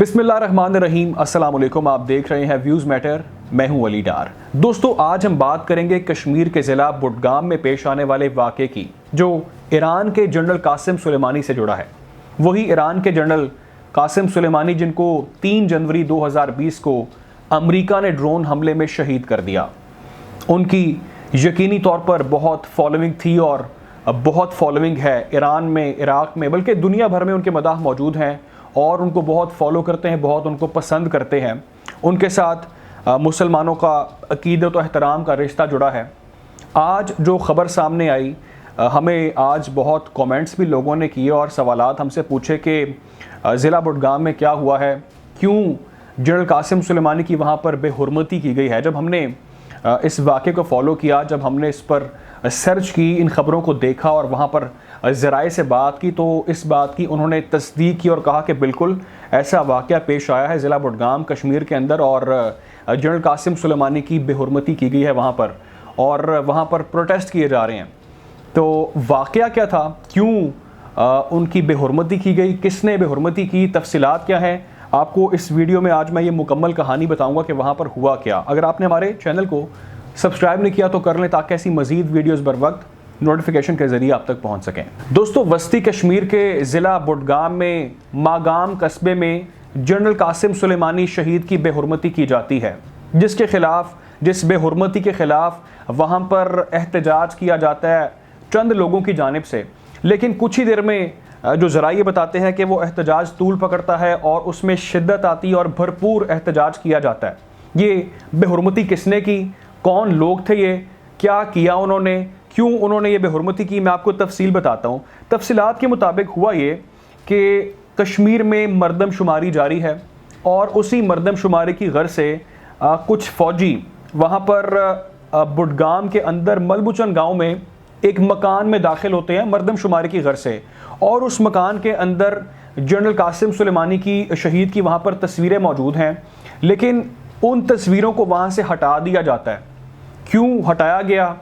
बिस्मिल्लाहिर्रहमानिर्रहीम, अस्सलाम वालेकुम। आप देख रहे हैं व्यूज़ मैटर। मैं हूं अली डार। दोस्तों, आज हम बात करेंगे कश्मीर के ज़िला बुडगाम में पेश आने वाले वाक़े की, जो ईरान के जनरल कासिम सुलेमानी से जुड़ा है। वही ईरान के जनरल कासिम सुलेमानी जिनको 3 जनवरी 2020 को अमेरिका ने ड्रोन हमले में शहीद कर दिया। उनकी यकीनी तौर पर बहुत फॉलोइंग थी और बहुत फॉलोइंग है ईरान में, इराक़ में, बल्कि दुनिया भर में उनके मदाह मौजूद हैं और उनको बहुत फॉलो करते हैं, बहुत उनको पसंद करते हैं। उनके साथ मुसलमानों का अक़ीदत और एहतराम का रिश्ता जुड़ा है। आज जो ख़बर सामने आई, हमें आज बहुत कमेंट्स भी लोगों ने किए और सवालात हमसे पूछे कि ज़िला बुडगाम में क्या हुआ है, क्यों जनरल कासिम सुलेमानी की वहाँ पर बेहुरमती की गई है। जब हमने इस वाक़े को फॉलो किया, जब हमने इस पर सर्च की, इन ख़बरों को देखा और वहाँ पर ज़राए से बात की, तो इस बात की उन्होंने तस्दीक की और कहा कि बिल्कुल ऐसा वाक़या पेश आया है ज़िला बुडगाम कश्मीर के अंदर और जनरल कासिम सुलेमानी की बेहुरमती की गई है वहाँ पर और वहाँ पर प्रोटेस्ट किए जा रहे हैं। तो वाक़या क्या था, क्यों उनकी बेहुरमती की गई, किसने बेहुरमती की, तफसीलात क्या हैं, आपको इस वीडियो में आज मैं ये मुकम्मल कहानी बताऊँगा कि वहाँ पर हुआ क्या। अगर आपने हमारे चैनल को सब्सक्राइब नहीं किया तो कर लें, ताकि ऐसी मज़ीद वीडियोज़ बर वक्त नोटिफिकेशन के ज़रिए आप तक पहुंच सकें। दोस्तों, वस्ती कश्मीर के ज़िला बुडगाम में मागाम कस्बे में जनरल कासिम सुलेमानी शहीद की बेहुरमती की जाती है, जिस बेहुरमती के ख़िलाफ़ वहाँ पर एहतजाज किया जाता है चंद लोगों की जानिब से। लेकिन कुछ ही देर में जो ज़राए बताते हैं कि वो एहतजाज तूल पकड़ता है और उसमें शिद्दत आती है और भरपूर एहतजाज किया जाता है। ये बेहुरमती किसने की, कौन लोग थे ये, क्या किया उन्होंने, क्यों उन्होंने ये बेहुरमती की, मैं आपको तफसील बताता हूँ। तफसीलात के मुताबिक हुआ ये कि कश्मीर में मरदमशुमारी जारी है और उसी मरदमशुमारी की गर्ज से कुछ फ़ौजी वहाँ पर बुडगाम के अंदर मलबुचन गांव में एक मकान में दाखिल होते हैं मरदमशुमारी की गर्ज से, और उस मकान के अंदर जनरल कासिम सुलेमानी की शहीद की वहाँ पर तस्वीरें मौजूद हैं। लेकिन उन तस्वीरों को वहाँ से हटा दिया जाता है। क्यों हटाया गया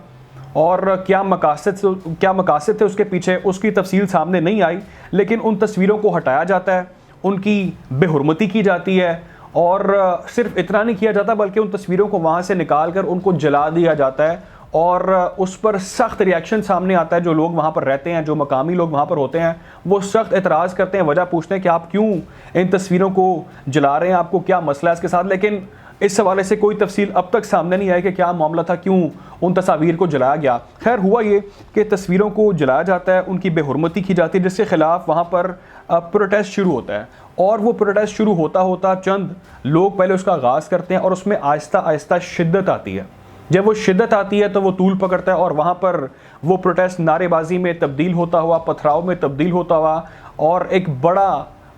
और क्या मकासद थे उसके पीछे, उसकी तफसील सामने नहीं आई। लेकिन उन तस्वीरों को हटाया जाता है, उनकी बेहुरमती की जाती है और सिर्फ इतना नहीं किया जाता बल्कि उन तस्वीरों को वहाँ से निकाल कर उनको जला दिया जाता है और उस पर सख्त रिएक्शन सामने आता है। जो लोग वहाँ पर रहते हैं, जो मकामी लोग वहाँ पर होते हैं, वो सख्त एतराज़ करते हैं, वजह पूछते हैं कि आप क्यों इन तस्वीरों को जला रहे हैं, आपको क्या मसला है इसके साथ। लेकिन इस हवाले से कोई तफसील अब तक सामने नहीं आई कि क्या मामला था, क्यों उन तस्वीर को जलाया गया। खैर, हुआ ये कि तस्वीरों को जलाया जाता है, उनकी बेहुरमती की जाती है, जिसके ख़िलाफ़ वहाँ पर प्रोटेस्ट शुरू होता है। और वो प्रोटेस्ट शुरू होता होता चंद लोग पहले उसका आगाज़ करते हैं और उसमें आहिस्ता आहिस्ता शिद्दत आती है। जब वो शिद्दत आती है तो वो तूल पकड़ता है और वहाँ पर वो प्रोटेस्ट नारेबाजी में तब्दील होता हुआ, पथराव में तब्दील होता हुआ और एक बड़ा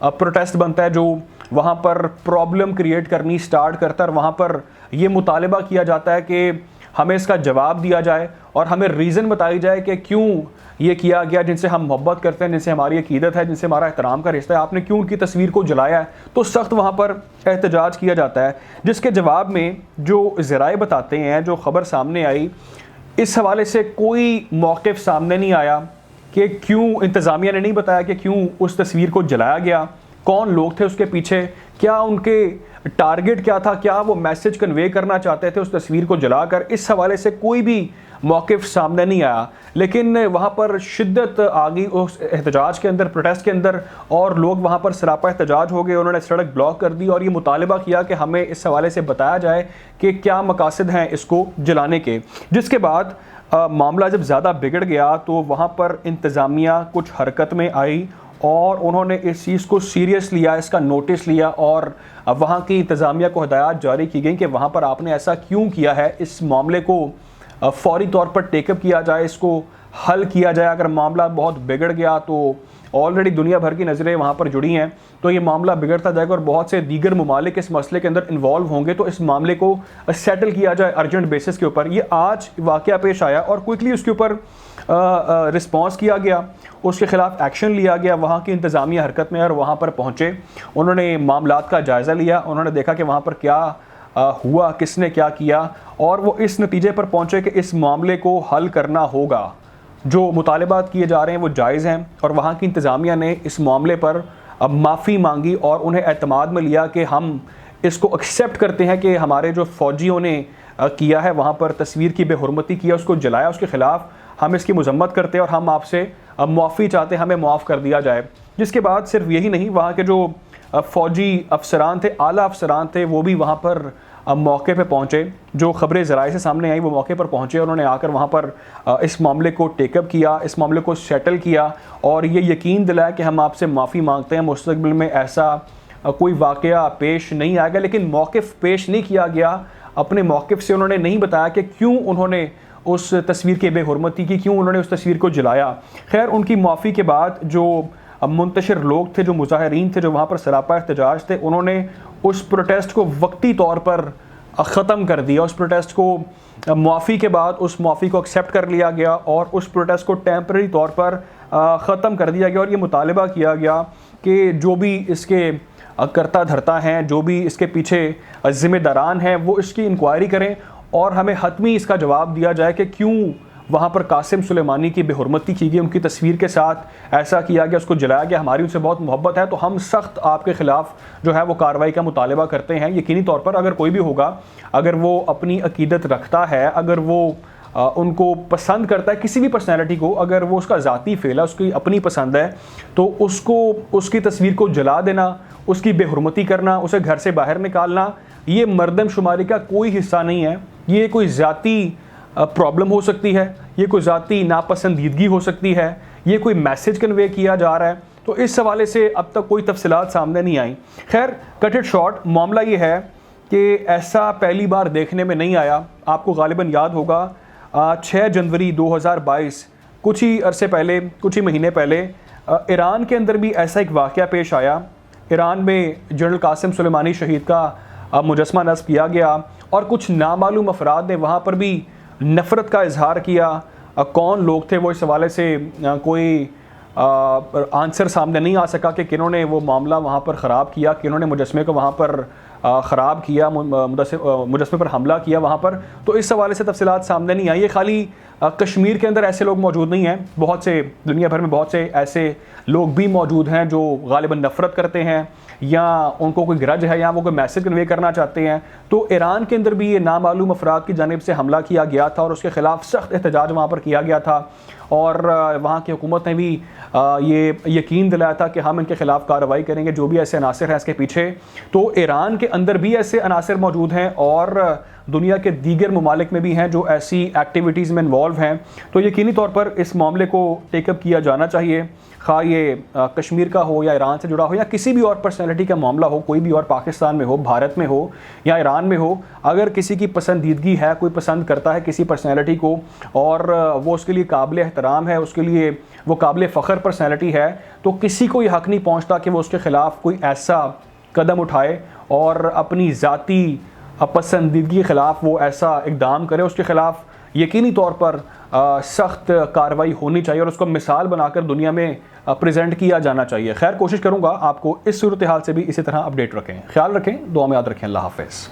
प्रोटेस्ट बनता है जो वहाँ पर प्रॉब्लम क्रिएट करनी स्टार्ट करता है। और वहाँ पर ये मुतालबा किया जाता है कि हमें इसका जवाब दिया जाए और हमें रीज़न बताई जाए कि क्यों ये किया गया, जिनसे हम मोहब्बत करते हैं, जिनसे हमारी अकीदत है, जिनसे हमारा एहतराम का रिश्ता है, आपने क्यों उनकी तस्वीर को जलाया है। तो सख्त वहाँ पर एहतजाज किया जाता है, जिसके जवाब में जो ज़राए बताते हैं, जो ख़बर सामने आई, इस हवाले से कोई मौक़िफ़ सामने नहीं आया कि क्यों इंतज़ामिया ने नहीं बताया कि क्यों उस तस्वीर को जलाया गया, कौन लोग थे उसके पीछे, क्या उनके टारगेट क्या था, क्या वो मैसेज कन्वे करना चाहते थे उस तस्वीर को जलाकर। इस हवाले से कोई भी मौक़िफ़ सामने नहीं आया। लेकिन वहाँ पर शिद्दत आ गई उस एहतजाज के अंदर, प्रोटेस्ट के अंदर, और लोग वहाँ पर सरापा एहतजाज हो गए। उन्होंने सड़क ब्लॉक कर दी और ये मुतालबा किया कि हमें इस हवाले से बताया जाए कि क्या मकासद हैं इसको जलाने के। जिसके बाद मामला जब ज़्यादा बिगड़ गया तो वहाँ पर इंतज़ामिया कुछ हरकत में आई और उन्होंने इस चीज़ को सीरियस लिया, इसका नोटिस लिया और वहाँ की इंतज़ामिया को हिदायत जारी की गई कि वहाँ पर आपने ऐसा क्यों किया है, इस मामले को फ़ौरी तौर पर टेकअप किया जाए, इसको हल किया जाए। अगर मामला बहुत बिगड़ गया तो ऑलरेडी दुनिया भर की नज़रें वहाँ पर जुड़ी हैं, तो ये मामला बिगड़ता जाएगा और बहुत से दीगर ममालिक इस मसले के अंदर इन्वॉल्व होंगे, तो इस मामले को सेटल किया जाए अर्जेंट बेसिस के ऊपर। ये आज वाक़या पेश आया और क्विकली उसके ऊपर रिस्पॉन्स किया गया, उसके ख़िलाफ़ एक्शन लिया गया। वहाँ की इंतज़ामिया हरकत में और वहाँ पर पहुँचे, उन्होंने मामलात का जायज़ा लिया, उन्होंने देखा कि वहाँ पर क्या हुआ, किसने क्या किया, और वो इस नतीजे पर पहुँचे कि इस मामले को हल करना होगा। जो मुतालबात किए जा रहे हैं वो जायज़ हैं और वहाँ की इंतज़ामिया ने इस मामले पर माफ़ी मांगी और उन्हें एतमाद में लिया कि हम इसको एक्सेप्ट करते हैं कि हमारे जो फ़ौजियों ने किया है, वहाँ पर तस्वीर की बेहुरमती किया, उसको जलाया, उसके ख़िलाफ़ हम इसकी मज़म्मत करते हैं और हम आपसे मुआफ़ी चाहते हैं, हमें मुआफ़ कर दिया जाए। जिसके बाद सिर्फ यही नहीं, वहाँ के जो फ़ौजी अफसरान थे, आला अफसरान थे, वो भी वहाँ पर मौके पे पहुँचे। जो ख़बरें ज़राए से सामने आई वो मौके पर पहुँचे, उन्होंने आकर वहाँ पर इस मामले को टेकअप किया, इस मामले को सेटल किया और ये यकीन दिलाया कि हम आपसे माफ़ी मांगते हैं, मुस्तक़बिल में ऐसा कोई वाक़या पेश नहीं आएगा। लेकिन मौक़िफ़ पेश नहीं किया गया। अपने मौक़िफ़ से उन्होंने नहीं बताया कि क्यों उन्होंने उस तस्वीर की बेहुरमती की, क्यों उन्होंने उस तस्वीर को जलाया। खैर, उनकी माफ़ी के बाद जो मुंतशिर लोग थे, जो मुज़ाहिरीन थे, जो वहाँ पर सरापा एहतजाज थे, उन्होंने उस प्रोटेस्ट को वक्ती तौर पर ख़त्म कर दिया। उस प्रोटेस्ट को मुआफ़ी के बाद उस मुआफ़ी को एक्सेप्ट कर लिया गया और उस प्रोटेस्ट को टेम्परेरी तौर पर ख़त्म कर दिया गया और ये मुतालबा किया गया कि जो भी इसके करता धरता हैं, जो भी इसके पीछे ज़िम्मेदारान हैं, वो इसकी इंक्वायरी करें और हमें हतमी इसका जवाब दिया जाए कि क्यों वहाँ पर कासिम सुलेमानी की बेहुरमती की गई, उनकी तस्वीर के साथ ऐसा किया गया, उसको जलाया गया। हमारी उनसे बहुत मोहब्बत है, तो हम सख्त आपके ख़िलाफ़ जो है वो कार्रवाई का मुतालबा करते हैं। यकीनी तौर पर अगर कोई भी होगा, अगर वो अपनी अकीदत रखता है, अगर वो उनको पसंद करता है, किसी भी पर्सनैलिटी को, अगर वो उसका ज़ाती फ़ेल है, उसकी अपनी पसंद है, तो उसको उसकी तस्वीर को जला देना, उसकी बेहुरमती करना, उसे घर से बाहर निकालना, ये मरदमशुमारी का कोई हिस्सा नहीं है। ये कोई ज़ाती प्रॉब्लम हो सकती है, ये कोई ज़ाती नापसंदीदगी हो सकती है, ये कोई मैसेज कन्वे किया जा रहा है। तो इस हवाले से अब तक कोई तफसीलात सामने नहीं आई। खैर, कट इट शॉर्ट, मामला ये है कि ऐसा पहली बार देखने में नहीं आया। आपको गालिबन याद होगा 6 जनवरी 2022, कुछ ही अरसे पहले, कुछ ही महीने पहले ईरान के अंदर भी ऐसा एक वाक़या पेश आया। ईरान में जनरल कासिम सुलेमानी शहीद का मुजस्मा नस्ब किया गया और कुछ नामालूम अफराद ने वहाँ पर भी नफ़रत का इजहार किया। कौन लोग थे वो, इस हवाले से कोई आंसर सामने नहीं आ सका कि किन्होंने वो मामला वहाँ पर ख़राब किया, किन्होंने मुजस्मे को वहाँ पर ख़राब किया, मुजस्मे पर हमला किया वहाँ पर। तो इस हवाले से तफसीलात सामने नहीं आई। ये खाली कश्मीर के अंदर ऐसे लोग मौजूद नहीं हैं, बहुत से दुनिया भर में बहुत से ऐसे लोग भी मौजूद हैं जो गालिबन नफ़रत करते हैं या उनको कोई ग्रज है या वो कोई मैसेज कन्वे करना चाहते हैं। तो ईरान के अंदर भी ये नामालूम अफराद की जानिब से हमला किया गया था और उसके ख़िलाफ़ सख्त एहतजाज वहाँ पर किया गया था और वहाँ की हुकूमत ने भी ये यकीन दिलाया था कि हम इनके ख़िलाफ़ कार्रवाई करेंगे, जो भी ऐसे अनासर हैं इसके पीछे। तो ईरान के अंदर भी ऐसे अनासर मौजूद हैं और दुनिया के दीगर ममालिक में भी हैं जो ऐसी एक्टिविटीज़ में इन्वॉल्व हैं। तो यकीनी तौर पर इस मामले को टेकअप किया जाना चाहिए, खा ये कश्मीर का हो या ईरान से जुड़ा हो या किसी भी और पर्सनैलिटी का मामला हो, कोई भी और पाकिस्तान में हो, भारत में हो या ईरान में हो। अगर किसी की पसंदीदगी है, कोई पसंद करता है किसी पर्सनैलिटी को और वो उसके लिए काबिल एहतराम है, उसके लिए वो काबिल फ़ख्र पर्सनैलिटी है, तो किसी को ये हक़ नहीं पहुँचता कि वो उसके ख़िलाफ़ कोई ऐसा कदम उठाए और अपनी ज़ाती पसंदीदगी के ख़िलाफ़ वो ऐसा इक़दाम करे। उसके ख़िलाफ़ यकीनी तौर पर सख्त कार्रवाई होनी चाहिए और उसको मिसाल बनाकर दुनिया में प्रेजेंट किया जाना चाहिए। खैर, कोशिश करूँगा आपको इस सूरत हाल से भी इसी तरह अपडेट रखें। ख्याल रखें, दुआ में याद रखें। अल्लाह हाफ़िज़।